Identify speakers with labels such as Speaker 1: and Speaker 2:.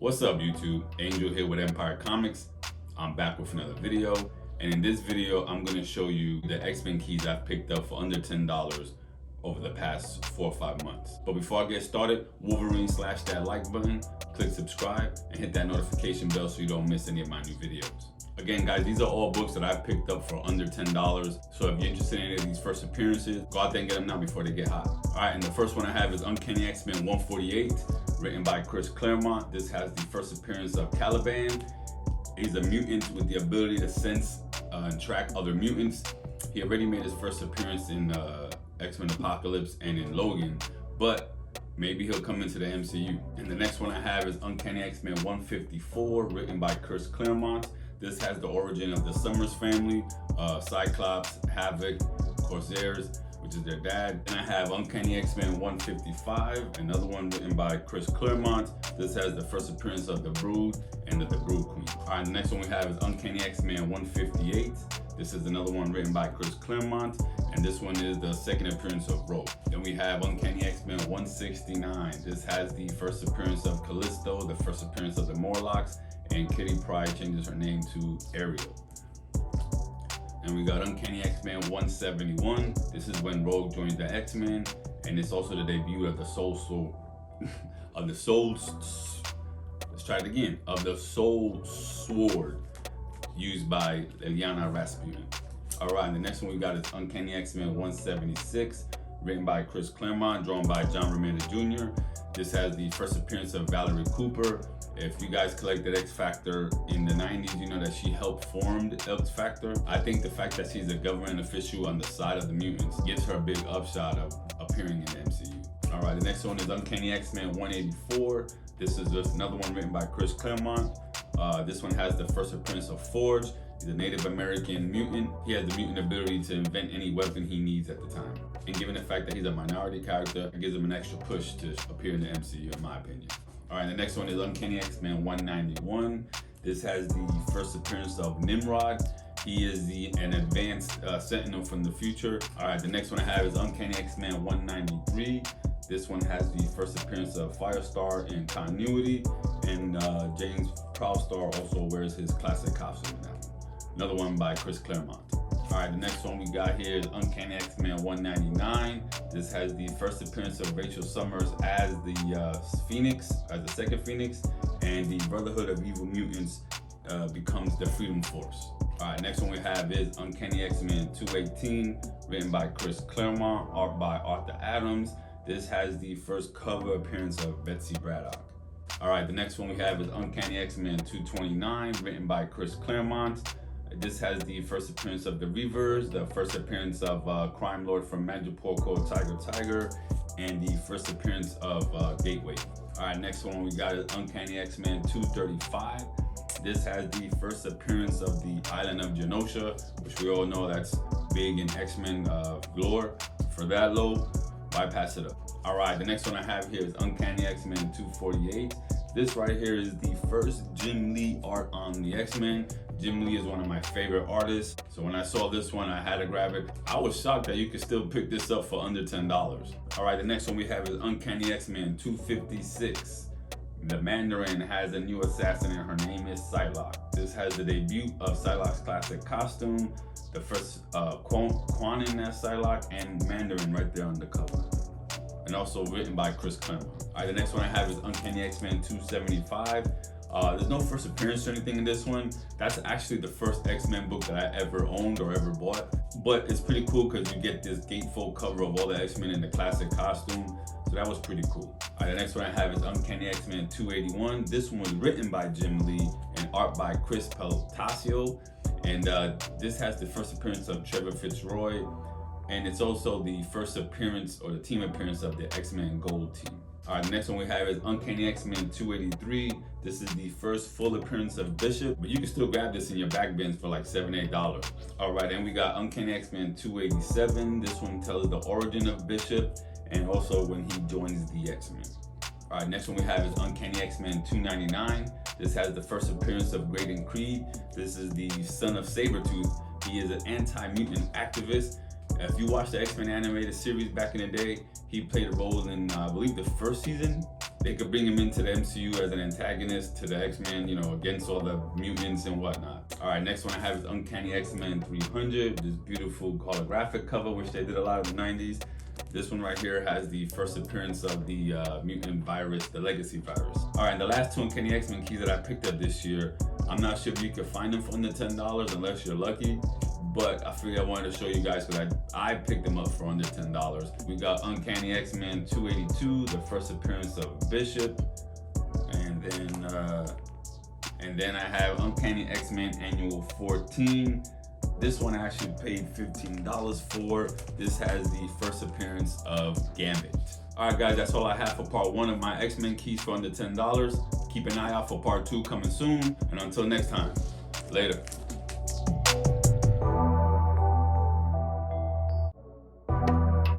Speaker 1: What's up YouTube? Angel here with Empyre Comics. I'm back with another video, and in this video I'm going to show you the X-Men keys I've picked up for under $10 over the past 4 or 5 months. But before I get started, Wolverine slash that like button, click subscribe, and hit that notification bell so you don't miss any of my new videos. Again guys, these are all books that I've picked up for under $10. So if you're interested in any of these first appearances, go out there and get them now before they get hot. Alright, and the first one I have is Uncanny X-Men 148, written by Chris Claremont. This has the first appearance of Caliban. He's a mutant with the ability to sense and track other mutants. He already made his first appearance in X-Men Apocalypse and in Logan, but maybe he'll come into the MCU. And the next one I have is Uncanny X-Men 154, written by Chris Claremont. This has the origin of the Summers family, Cyclops, Havoc, Corsairs, which is their dad. And I have Uncanny X-Men 155, another one written by Chris Claremont. This has the first appearance of the Brood and the Brood Queen. All right, the next one we have is Uncanny X-Men 158. This is another one written by Chris Claremont, and this one is the second appearance of Rogue. Then we have Uncanny X-Men 169. This has the first appearance of Callisto, the first appearance of the Morlocks, and Kitty Pryde changes her name to Ariel. And we got Uncanny X-Men 171. This is when Rogue joins the X-Men, and it's also the debut of the Soul Sword used by Liliana Rasputin. All right, and the next one we got is Uncanny X-Men 176, written by Chris Claremont, drawn by John Romita Jr. This has the first appearance of Valerie Cooper. If you guys collected X Factor in the 90s, you know that she helped form X Factor. I think the fact that she's a government official on the side of the mutants gives her a big upshot of appearing in the MCU. All right, the next one is Uncanny X-Men 184. This is just another one written by Chris Claremont. This one has the first appearance of Forge. He's a Native American mutant. He has the mutant ability to invent any weapon he needs at the time. And given the fact that he's a minority character, it gives him an extra push to appear in the MCU, in my opinion. All right, the next one is Uncanny X-Men 191. This has the first appearance of Nimrod. He is an advanced sentinel from the future. All right, the next one I have is Uncanny X-Men 193. This one has the first appearance of Firestar in continuity, and James Prowlstar also wears his classic costume now. Another one by Chris Claremont. All right, the next one we got here is Uncanny X-Men 199. This has the first appearance of Rachel Summers as the Phoenix, as the second Phoenix, and the Brotherhood of Evil Mutants becomes the Freedom Force. All right, next one we have is Uncanny X-Men 218, written by Chris Claremont, art by Arthur Adams. This has the first cover appearance of Betsy Braddock. All right, the next one we have is Uncanny X-Men 229, written by Chris Claremont. This has the first appearance of the Reavers, the first appearance of Crime Lord from Madripoor, Tiger, and the first appearance of Gateway. All right, next one we got is Uncanny X-Men 235. This has the first appearance of the Island of Genosha, which we all know that's big in X-Men lore. For that low, bypass it up. All right, the next one I have here is Uncanny X-Men 248. This right here is the first Jim Lee art on the X-Men. Jim Lee is one of my favorite artists, so when I saw this one, I had to grab it. I was shocked that you could still pick this up for under $10. All right, the next one we have is Uncanny X-Men 256. The Mandarin has a new assassin and her name is Psylocke. This has the debut of Psylocke's classic costume, the first Quanin as Psylocke, and Mandarin right there on the cover. And also written by Chris Claremont. All right, the next one I have is Uncanny X-Men 275. There's no first appearance or anything in this one. That's actually the first X-Men book that I ever owned or ever bought. But it's pretty cool because you get this gatefold cover of all the X-Men in the classic costume. So that was pretty cool. All right, the next one I have is Uncanny X-Men 281. This one was written by Jim Lee and art by Chris Peltasio. And this has the first appearance of Trevor Fitzroy. And it's also the first appearance or the team appearance of the X-Men Gold team. All right, the next one we have is Uncanny X-Men 283. This is the first full appearance of Bishop, but you can still grab this in your back bins for like $7, $8. All right, and we got Uncanny X-Men 287. This one tells the origin of Bishop and also when he joins the X-Men. All right, next one we have is Uncanny X-Men 299. This has the first appearance of Graydon Creed. This is the son of Sabretooth. He is an anti-mutant activist. If you watch the X-Men animated series back in the day, he played a role in, I believe, the first season they could bring him into the MCU as an antagonist to the X-Men, you know, against all the mutants and whatnot. All right, next one I have is Uncanny X-Men 300, this beautiful holographic cover, which they did a lot in the 90s. This one right here has the first appearance of the mutant virus, the legacy virus. All right, the last two Uncanny X-Men keys that I picked up this year, I'm not sure if you can find them for under $10 unless you're lucky, but I figured I wanted to show you guys because I picked them up for under $10. We got Uncanny X-Men 282, the first appearance of Bishop, and then I have Uncanny X-Men Annual 14. This one I actually paid $15 for. This has the first appearance of Gambit. All right, guys, that's all I have for part 1 of my X-Men keys for under $10. Keep an eye out for part 2 coming soon, and until next time, later.